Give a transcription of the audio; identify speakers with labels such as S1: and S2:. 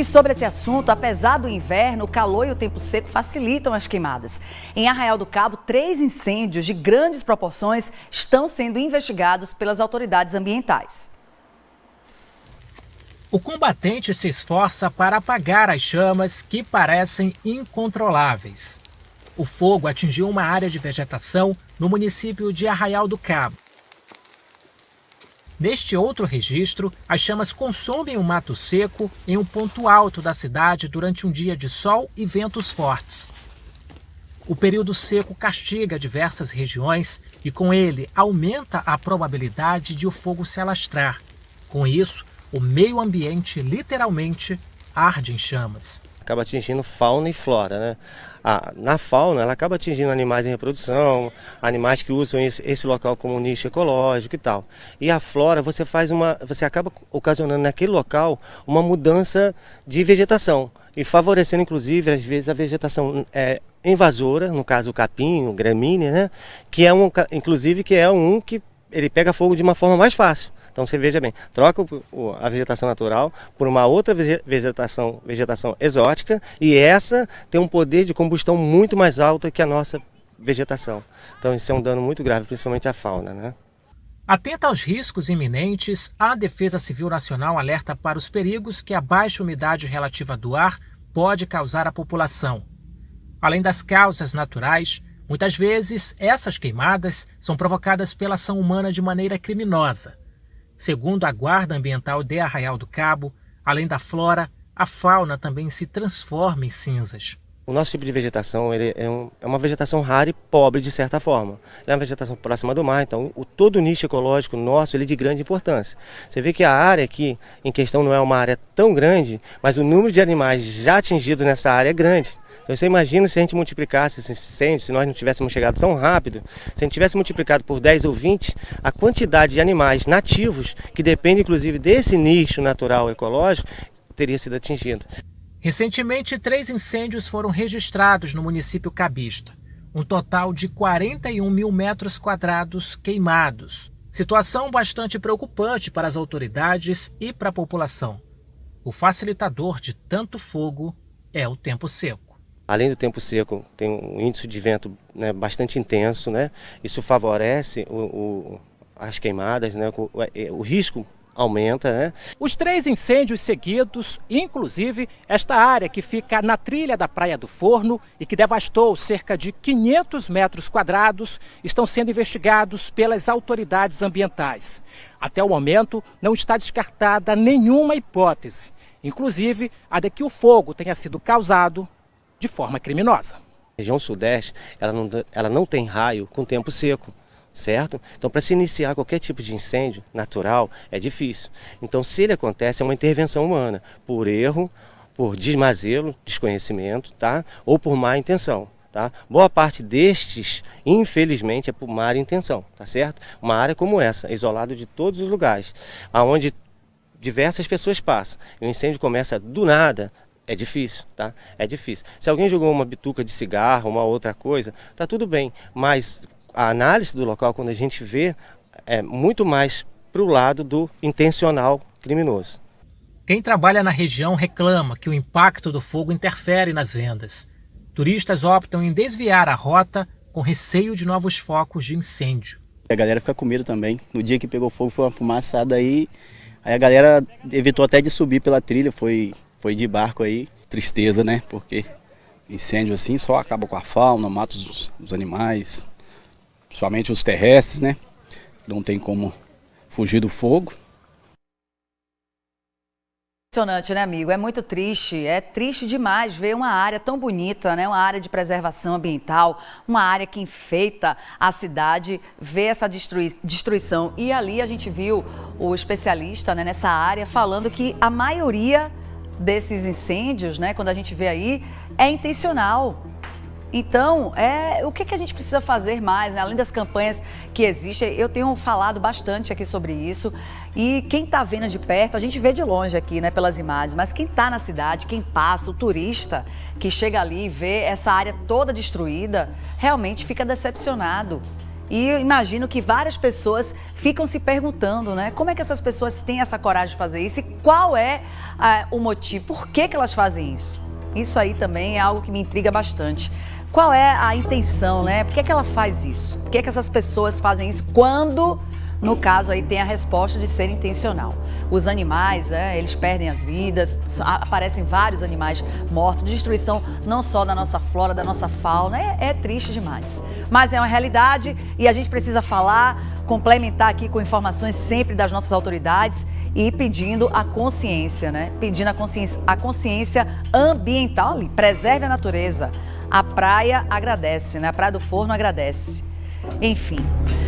S1: E sobre esse assunto, apesar do inverno, o calor e o tempo seco facilitam as queimadas. Em Arraial do Cabo, 3 incêndios de grandes proporções estão sendo investigados pelas autoridades ambientais.
S2: O combatente se esforça para apagar as chamas que parecem incontroláveis. O fogo atingiu uma área de vegetação no município de Arraial do Cabo. Neste outro registro, as chamas consomem o mato seco em um ponto alto da cidade durante um dia de sol e ventos fortes. O período seco castiga diversas regiões e, com ele, aumenta a probabilidade de o fogo se alastrar. Com isso, o meio ambiente literalmente arde em chamas.
S3: Acaba atingindo fauna e flora, né? Na fauna, ela acaba atingindo animais em reprodução, animais que usam esse local como nicho ecológico e tal. E a flora, você acaba ocasionando naquele local uma mudança de vegetação e favorecendo, inclusive, às vezes a vegetação invasora, no caso o capim, o gramínea, né? Que é inclusive que ele pega fogo de uma forma mais fácil. Então você veja bem, troca a vegetação natural por uma outra vegetação exótica, e essa tem um poder de combustão muito mais alto que a nossa vegetação. Então isso é um dano muito grave, principalmente à fauna, né?
S2: Atenta aos riscos iminentes, a Defesa Civil Nacional alerta para os perigos que a baixa umidade relativa do ar pode causar à população. Além das causas naturais, muitas vezes essas queimadas são provocadas pela ação humana de maneira criminosa. Segundo a Guarda Ambiental de Arraial do Cabo, além da flora, a fauna também se transforma em cinzas.
S3: O nosso tipo de vegetação é uma vegetação rara e pobre de certa forma. Ele é uma vegetação próxima do mar, então todo o nicho ecológico nosso ele é de grande importância. Você vê que a área aqui em questão não é uma área tão grande, mas o número de animais já atingidos nessa área é grande. Então você imagina se a gente multiplicasse esse incêndio, se nós não tivéssemos chegado tão rápido, se a gente tivesse multiplicado por 10 ou 20, a quantidade de animais nativos, que depende inclusive desse nicho natural ecológico, teria sido atingida.
S2: Recentemente, 3 incêndios foram registrados no município cabista. Um total de 41 mil metros quadrados queimados. Situação bastante preocupante para as autoridades e para a população. O facilitador de tanto fogo é o tempo seco.
S3: Além do tempo seco, tem um índice de vento, né, bastante intenso, né? Isso favorece as queimadas, né? O risco aumenta, né?
S2: Os 3 incêndios seguidos, inclusive esta área que fica na trilha da Praia do Forno e que devastou cerca de 500 metros quadrados, estão sendo investigados pelas autoridades ambientais. Até o momento, não está descartada nenhuma hipótese, inclusive a de que o fogo tenha sido causado de forma criminosa.
S3: A região sudeste, ela não tem raio com tempo seco, certo? Então, para se iniciar qualquer tipo de incêndio natural, é difícil. Então, se ele acontece, é uma intervenção humana, por erro, por desmazelo, desconhecimento, tá? Ou por má intenção, tá? Boa parte destes, infelizmente, é por má intenção, tá certo? Uma área como essa, isolada de todos os lugares, aonde diversas pessoas passam, e o incêndio começa do nada. É difícil, tá? É difícil. Se alguém jogou uma bituca de cigarro, uma outra coisa, tá tudo bem. Mas a análise do local, quando a gente vê, é muito mais para o lado do intencional criminoso.
S2: Quem trabalha na região reclama que o impacto do fogo interfere nas vendas. Turistas optam em desviar a rota com receio de novos focos de incêndio.
S4: A galera fica com medo também. No dia que pegou fogo foi uma fumaçada aí a galera evitou até de subir pela trilha, foi de barco aí. Tristeza, né? Porque incêndio assim só acaba com a fauna, mata os animais, principalmente os terrestres, né? Não tem como fugir do fogo.
S1: Impressionante, né, amigo? É muito triste, é triste demais ver uma área tão bonita, né? Uma área de preservação ambiental, uma área que enfeita a cidade, ver essa destruição. E ali a gente viu o especialista, né, nessa área falando que a maioria desses incêndios, né, quando a gente vê aí, é intencional. Então, o que a gente precisa fazer mais, né? Além das campanhas que existem, eu tenho falado bastante aqui sobre isso. E quem está vendo de perto, a gente vê de longe aqui, né, pelas imagens, mas quem está na cidade, quem passa, o turista que chega ali e vê essa área toda destruída, realmente fica decepcionado. E eu imagino que várias pessoas ficam se perguntando, né? Como é que essas pessoas têm essa coragem de fazer isso e qual é o motivo, por que elas fazem isso? Isso aí também é algo que me intriga bastante. Qual é a intenção, né? Por que ela faz isso? Por que essas pessoas fazem isso quando, no caso aí, tem a resposta de ser intencional? Os animais, eles perdem as vidas, aparecem vários animais mortos, destruição não só da nossa flora, da nossa fauna, é triste demais. Mas é uma realidade e a gente precisa falar, complementar aqui com informações sempre das nossas autoridades e pedindo a consciência, né? Pedindo a consciência ambiental ali, preserve a natureza. A praia agradece, né? A Praia do Forno agradece. Enfim.